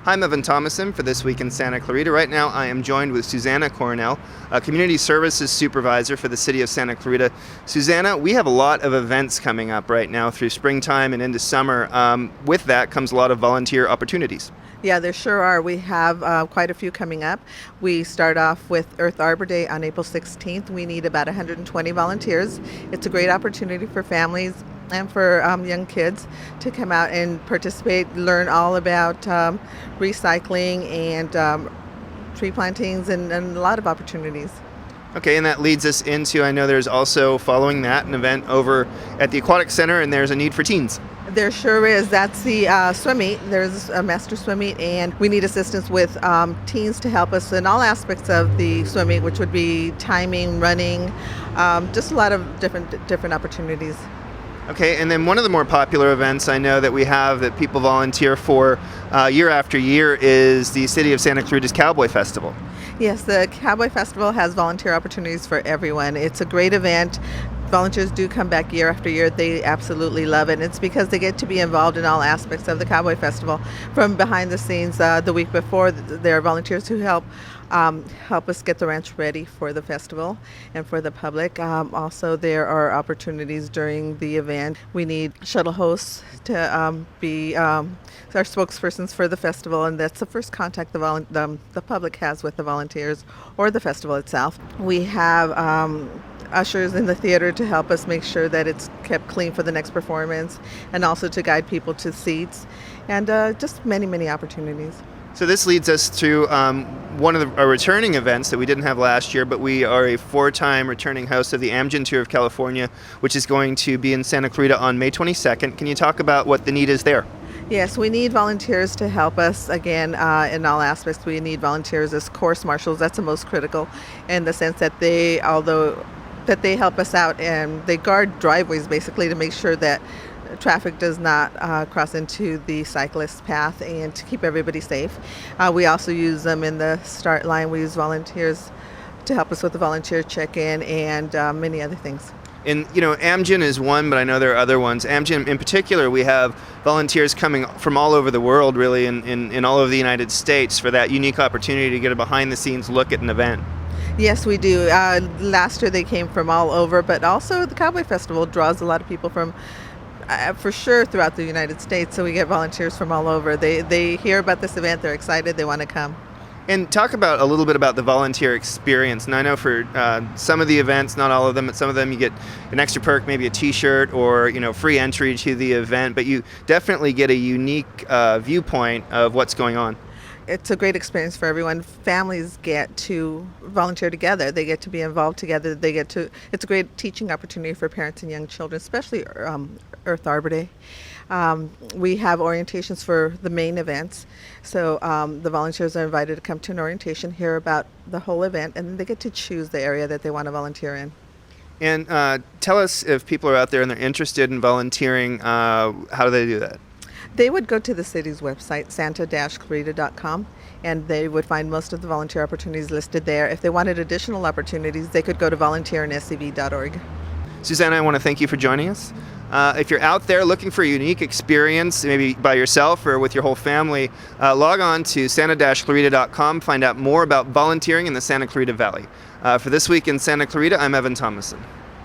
Hi, I'm Evan Thomason for This Week in Santa Clarita. Right now I am joined with Susanna Coronel, a Community Services Supervisor for the City of Santa Clarita. Susanna, we have a lot of events coming up right now through springtime and into summer. With that comes a lot of volunteer opportunities. Yeah, there sure are. We have quite a few coming up. We start off with Arbor Day on April 16th. We need about 120 volunteers. It's a great opportunity for families and for young kids to come out and participate, learn all about recycling and tree plantings and a lot of opportunities. Okay, and that leads us into, I know there's also, following that, an event over at the Aquatic Center, and there's a need for teens. There sure is. That's the swim meet. There's a master swim meet, and we need assistance with teens to help us in all aspects of the swim meet, which would be timing, running, just a lot of different opportunities. Okay, and then one of the more popular events I know that we have that people volunteer for year after year is the City of Santa Clarita's Cowboy Festival. Yes, the Cowboy Festival has volunteer opportunities for everyone. It's a great event. Volunteers do come back year after year. They absolutely love it. And it's because they get to be involved in all aspects of the Cowboy Festival. From behind the scenes, the week before, there are volunteers who help us get the ranch ready for the festival and for the public. Also, there are opportunities during the event. We need shuttle hosts to be our spokespersons for the festival, and that's the first contact the public has with the volunteers or the festival itself. We have ushers in the theater to help us make sure that it's kept clean for the next performance, and also to guide people to seats, and just many opportunities. So this leads us to one of our returning events that we didn't have last year, but we are a 4-time returning host of the Amgen Tour of California, which is going to be in Santa Clarita on May 22nd. Can you talk about what the need is there? Yes, we need volunteers to help us, again, in all aspects. We need volunteers as course marshals. That's the most critical, in the sense that they help us out and they guard driveways basically to make sure that traffic does not cross into the cyclist path and to keep everybody safe. We also use them in the start line. We use volunteers to help us with the volunteer check-in and many other things. And, Amgen is one, but I know there are other ones. Amgen in particular, we have volunteers coming from all over the world, really, in all over the United States for that unique opportunity to get a behind-the-scenes look at an event. Yes, we do. Last year they came from all over, but also the Cowboy Festival draws a lot of people from, for sure, throughout the United States, so we get volunteers from all over. They hear about this event, they're excited, they want to come. And talk about a little bit about the volunteer experience. And I know for some of the events, not all of them, but some of them you get an extra perk, maybe a t-shirt or free entry to the event, but you definitely get a unique viewpoint of what's going on. It's a great experience for everyone. Families get to volunteer together. They get to be involved together. It's a great teaching opportunity for parents and young children, especially Earth Arbor Day. We have orientations for the main events. So the volunteers are invited to come to an orientation, hear about the whole event, and then they get to choose the area that they want to volunteer in. And tell us, if people are out there and they're interested in volunteering, how do they do that? They would go to the city's website, santa-clarita.com, and they would find most of the volunteer opportunities listed there. If they wanted additional opportunities, they could go to volunteerinscv.org. Susanna, I want to thank you for joining us. If you're out there looking for a unique experience, maybe by yourself or with your whole family, log on to santa-clarita.com, find out more about volunteering in the Santa Clarita Valley. For This Week in Santa Clarita, I'm Evan Thomason.